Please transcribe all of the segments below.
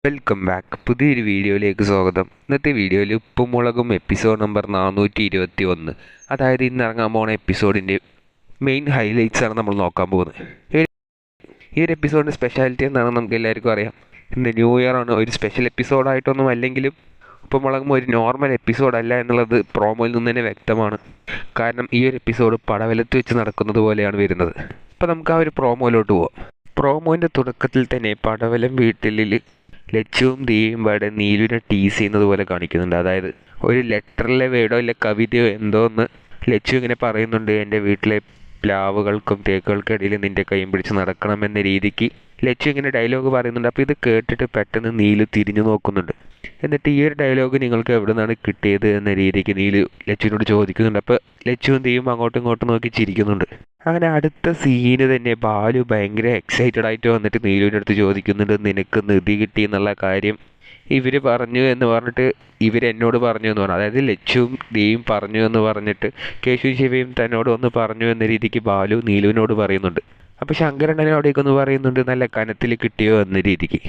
Welcome back. പുതിയൊരു വീഡിയോയിലേക്ക് സ്വാഗതം. ഇന്നത്തെ വീഡിയോയിൽ ഉപ്പും മുളകും എപ്പിസോഡ് നമ്പർ 421, അതായത് ഇന്ന് ഇറങ്ങാൻ പോകുന്ന എപ്പിസോഡിൻ്റെ മെയിൻ ഹൈലൈറ്റ്സ് ആണ് നമ്മൾ നോക്കാൻ പോകുന്നത്. ഈ ഒരു എപ്പിസോഡിൻ്റെ സ്പെഷ്യാലിറ്റി എന്താണെന്ന് നമുക്ക് എല്ലാവർക്കും അറിയാം. ഇന്ന് ന്യൂ ഇയർ ആണ്. ഒരു സ്പെഷ്യൽ എപ്പിസോഡായിട്ടൊന്നും അല്ലെങ്കിലും ഉപ്പും മുളകും ഒരു നോർമൽ എപ്പിസോഡല്ല എന്നുള്ളത് പ്രോമോയിൽ നിന്ന് തന്നെ വ്യക്തമാണ്. കാരണം ഈ ഒരു എപ്പിസോഡ് പടവലത്ത് വെച്ച് നടക്കുന്നത് പോലെയാണ് വരുന്നത്. അപ്പോൾ നമുക്ക് ആ ഒരു പ്രോമോയിലോട്ട് പോവാം. പ്രോമോൻ്റെ തുടക്കത്തിൽ തന്നെ പടവലം വീട്ടിൽ ലച്ചുവും ദിയയും പാടെ നീലുവിനെ ടീസ് ചെയ്യുന്നത് പോലെ കാണിക്കുന്നുണ്ട്. അതായത് ഒരു ലെറ്ററിലെ വേടോ ഇല്ല കവിതയോ എന്തോ ഒന്ന് ലച്ചു ഇങ്ങനെ പറയുന്നുണ്ട്, എൻ്റെ വീട്ടിലെ പ്ലാവുകൾക്കും തേക്കുകൾക്കും ഇടയിൽ നിൻ്റെ കൈയും പിടിച്ച് നടക്കണമെന്ന രീതിക്ക് ലച്ചു ഇങ്ങനെ ഡയലോഗ് പറയുന്നുണ്ട്. അപ്പോൾ ഇത് കേട്ടിട്ട് പെട്ടെന്ന് നീലു തിരിഞ്ഞു നോക്കുന്നുണ്ട്. എന്നിട്ട് ഈ ഒരു ഡയലോഗ് നിങ്ങൾക്ക് എവിടെ നിന്നാണ് കിട്ടിയത് എന്ന രീതിക്ക് നീലു ലച്ചുവിനോട് ചോദിക്കുന്നുണ്ട്. അപ്പോൾ ലച്ചുവും ദിയും അങ്ങോട്ടും ഇങ്ങോട്ടും നോക്കി ചിരിക്കുന്നുണ്ട്. അങ്ങനെ അടുത്ത സീന് തന്നെ ബാലു ഭയങ്കര എക്സൈറ്റഡ് ആയിട്ട് വന്നിട്ട് നീലുവിൻ്റെ അടുത്ത് ചോദിക്കുന്നുണ്ട്, നിനക്ക് നിധി കിട്ടി എന്നുള്ള കാര്യം ഇവർ പറഞ്ഞു എന്ന് പറഞ്ഞിട്ട് ഇവരെന്നോട് പറഞ്ഞു എന്ന് പറഞ്ഞു. അതായത് ലച്ചുവും ദിയും പറഞ്ഞു എന്ന് പറഞ്ഞിട്ട് കേശു ശിവയും തന്നോട് ഒന്ന് പറഞ്ഞു എന്ന രീതിക്ക് ബാലു നീലുവിനോട് പറയുന്നുണ്ട്. അപ്പോൾ ശങ്കരണ്ണനോടേക്കൊന്ന് പറയുന്നുണ്ട്, നല്ല കനത്തിൽ കിട്ടിയോ എന്ന രീതിക്ക്.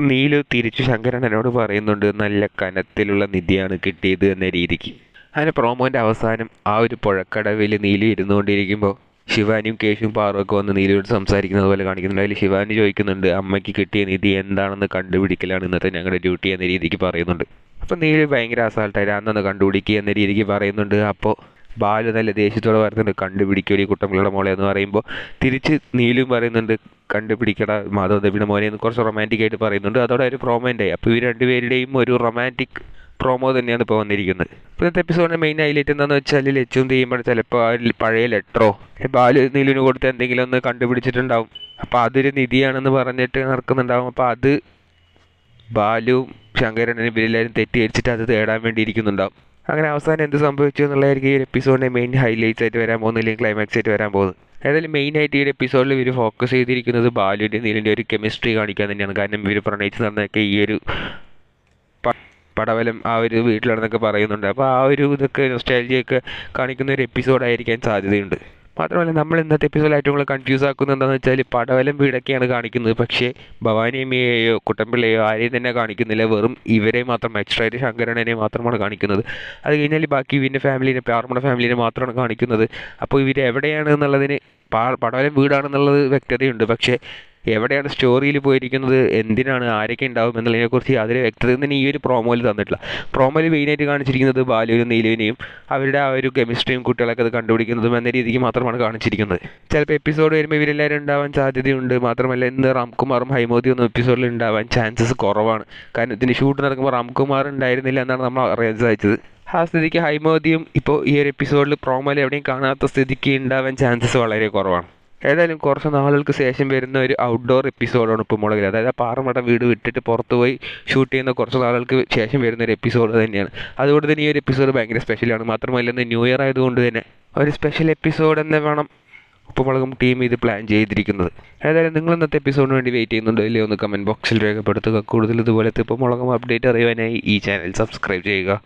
നീലു തിരിച്ചു ശങ്കരണ്ണനോട് പറയുന്നുണ്ട്, നല്ല കനത്തിലുള്ള നിധിയാണ് കിട്ടിയത് എന്ന രീതിക്ക്. അങ്ങനെ പ്രോമോൻ്റെ അവസാനം ആ ഒരു പുഴക്കടവിൽ നീലു ഇരുന്നുകൊണ്ടിരിക്കുമ്പോൾ ശിവാനിയും കേശുവും പാറുമൊക്കെ വന്ന് നീലുവിനോട് സംസാരിക്കുന്നത് പോലെ കാണിക്കുന്നുണ്ട്. അതിൽ ശിവാനി ചോദിക്കുന്നുണ്ട്, അമ്മയ്ക്ക് കിട്ടിയ നിധി എന്താണെന്ന് കണ്ടുപിടിക്കലാണ് ഇന്നത്തെ ഞങ്ങളുടെ ഡ്യൂട്ടി എന്ന രീതിക്ക് പറയുന്നുണ്ട്. അപ്പോൾ നീലു ഭയങ്കര അസാൾട്ടായിട്ട് അന്നൊന്ന് കണ്ടുപിടിക്കുക എന്ന രീതിക്ക് പറയുന്നുണ്ട്. അപ്പോൾ ബാലു നല്ല ദേഷ്യത്തോടെ പറയുന്നുണ്ട്, കണ്ടുപിടിക്കൊരു കുട്ടമ്പിളുടെ മോളെ എന്ന് പറയുമ്പോൾ തിരിച്ച് നീലും പറയുന്നുണ്ട്, കണ്ടുപിടിക്കട മാധവദേവിയുടെ മോനെ എന്ന് കുറച്ച് റൊമാൻറ്റിക് ആയിട്ട് പറയുന്നുണ്ട്. അതോടെ ഒരു പ്രോമോൻ്റെ അപ്പോൾ ഇവർ രണ്ടുപേരുടെയും ഒരു റൊമാൻറ്റിക് പ്രോമോ തന്നെയാണ് ഇപ്പോൾ വന്നിരിക്കുന്നത്. ഇന്നത്തെ എപ്പിസോഡിൻ്റെ മെയിൻ ഹൈലൈറ്റ് എന്താണെന്ന് വെച്ചാൽ ലച്ചും ചെയ്യുമ്പോൾ ചിലപ്പോൾ ആ പഴയ ലെറ്ററോ ബാലു നീലുവിന് കൊടുത്ത് എന്തെങ്കിലും ഒന്ന് കണ്ടുപിടിച്ചിട്ടുണ്ടാവും. അപ്പോൾ അതൊരു നിധിയാണെന്ന് പറഞ്ഞിട്ട് നടക്കുന്നുണ്ടാവും. അപ്പോൾ അത് ബാലുവും ശങ്കരനും ഇവരെല്ലാവരും തെറ്റിദ്ധരിച്ചിട്ട് അത് തേടാൻ വേണ്ടി ഇരിക്കുന്നുണ്ടാവും. അങ്ങനെ അവസാനം എന്ത് സംഭവിച്ചു എന്നുള്ളതായിരിക്കും ഈ ഒരു എപ്പിസോഡിൻ്റെ മെയിൻ ഹൈലൈറ്റ്സ് ആയിട്ട് വരാൻ പോകുന്നത്, അല്ലെങ്കിൽ ക്ലൈമാക്സ് ആയിട്ട് വരാൻ പോകുന്നത്. ഏതായാലും മെയിനായിട്ട് ഈ ഒരു എപ്പിസോഡിൽ ഇവർ ഫോക്കസ് ചെയ്തിരിക്കുന്നത് ബാലുവിൻ്റെ നീലിൻ്റെ ഒരു കെമിസ്ട്രി കാണിക്കാൻ തന്നെയാണ്. കാരണം ഇവർ പ്രണയിച്ച് നടന്നൊക്കെ ഈ ഒരു പടവലം ആ ഒരു വീട്ടിലാണെന്നൊക്കെ പറയുന്നുണ്ട്. അപ്പോൾ ആ ഒരു ഇതൊക്കെ നൊസ്റ്റാൾജിയൊക്കെ കാണിക്കുന്ന ഒരു എപ്പിസോഡായിരിക്കാൻ സാധ്യതയുണ്ട്. മാത്രമല്ല നമ്മൾ ഇന്നത്തെ എപ്പിസോഡിൽ ഏറ്റവും കൂടുതൽ കൺഫ്യൂസ് ആക്കുന്നത് എന്താണെന്ന് വെച്ചാൽ പടവലം വീടൊക്കെയാണ് കാണിക്കുന്നത്, പക്ഷേ ഭവാനിയമ്മയെയോ കുട്ടമ്പിള്ളയോ ആരെയും തന്നെ കാണിക്കുന്നില്ല. വെറും ഇവരെ മാത്രം എക്സ്ട്രാ ആയിട്ട് ശങ്കരനെ മാത്രമാണ് കാണിക്കുന്നത്. അത് കഴിഞ്ഞാൽ ബാക്കി ഇവൻ്റെ ഫാമിലിനെ പാർമണ ഫാമിലിനെ മാത്രമാണ് കാണിക്കുന്നത്. അപ്പോൾ ഇവർ എവിടെയാണ് എന്നുള്ളതിന് പടവലം വീടാണെന്നുള്ളത് വ്യക്തതയുണ്ട്, പക്ഷേ എവിടെയാണ് സ്റ്റോറിയിൽ പോയിരിക്കുന്നത്, എന്തിനാണ്, ആരൊക്കെ ഉണ്ടാവും എന്നുള്ളതിനെക്കുറിച്ച് അതിൽ വ്യക്തത തന്നെ ഈ ഒരു പ്രോമോയിൽ തന്നിട്ടില്ല. പ്രോമോയിൽ മെയിനായിട്ട് കാണിച്ചിരിക്കുന്നത് ബാലുവിനും നീലുവിനെയും അവരുടെ ആ ഒരു കെമിസ്ട്രിയും കുട്ടികളൊക്കെ അത് കണ്ടുപിടിക്കുന്നതും എന്ന രീതിക്ക് മാത്രമാണ് കാണിച്ചിരിക്കുന്നത്. ചിലപ്പോൾ എപ്പിസോഡ് വരുമ്പോൾ ഇവരെല്ലാവരും ഉണ്ടാവാൻ സാധ്യതയുണ്ട്. മാത്രമല്ല ഇന്ന് റാംകുമാറും ഹൈമോദിയും ഒന്നും എപ്പിസോഡിൽ ഉണ്ടാവാൻ ചാൻസസ് കുറവാണ്. കാരണം ഇതിന് ഷൂട്ട് നടക്കുമ്പോൾ റാംകുമാർ ഉണ്ടായിരുന്നില്ല എന്നാണ് നമ്മൾ അറിയാൻ സാധിച്ചത്. ആ സ്ഥിതിക്ക് ഹൈമോദിയും ഇപ്പോൾ ഈ ഒരു എപ്പിസോഡിൽ പ്രോമോയിൽ എവിടെയും കാണാത്ത സ്ഥിതിക്ക് ഉണ്ടാവാൻ ചാൻസസ് വളരെ കുറവാണ്. ഏതായാലും കുറച്ച് നാളുകൾക്ക് ശേഷം വരുന്ന ഒരു ഔട്ട്ഡോർ എപ്പിസോഡാണ് ഉപ്പും മുളകിൽ. അതായത് പാറമട വീട് വിട്ടിട്ട് പുറത്ത് പോയി ഷൂട്ട് ചെയ്യുന്ന കുറച്ച് നാളുകൾക്ക് ശേഷം വരുന്ന ഒരു എപ്പിസോഡ് തന്നെയാണ്. അതുകൊണ്ട് തന്നെ ഈ ഒരു എപ്പിസോഡ് ഭയങ്കര സ്പെഷ്യലാണ്. മാത്രമല്ല ഇന്ന് ന്യൂ ഇയർ ആയതുകൊണ്ട് തന്നെ ഒരു സ്പെഷ്യൽ എപ്പിസോഡ് എന്ന് വേണം ഉപ്പും മുളകും ടീം ഇത് പ്ലാൻ ചെയ്തിരിക്കുന്നത്. ഏതായാലും നിങ്ങൾ ഇന്നത്തെ എപ്പിസോഡിന് വേണ്ടി വെയിറ്റ് ചെയ്യുന്നുണ്ടോ ഇല്ലയോ ഒന്ന് കമൻറ്റ് ബോക്സിൽ രേഖപ്പെടുത്തുക. കൂടുതൽ ഇതുപോലത്തെ ഉപ്പും മുളകും അപ്ഡേറ്റ് അറിയുവാനായി ഈ ചാനൽ സബ്സ്ക്രൈബ് ചെയ്യുക.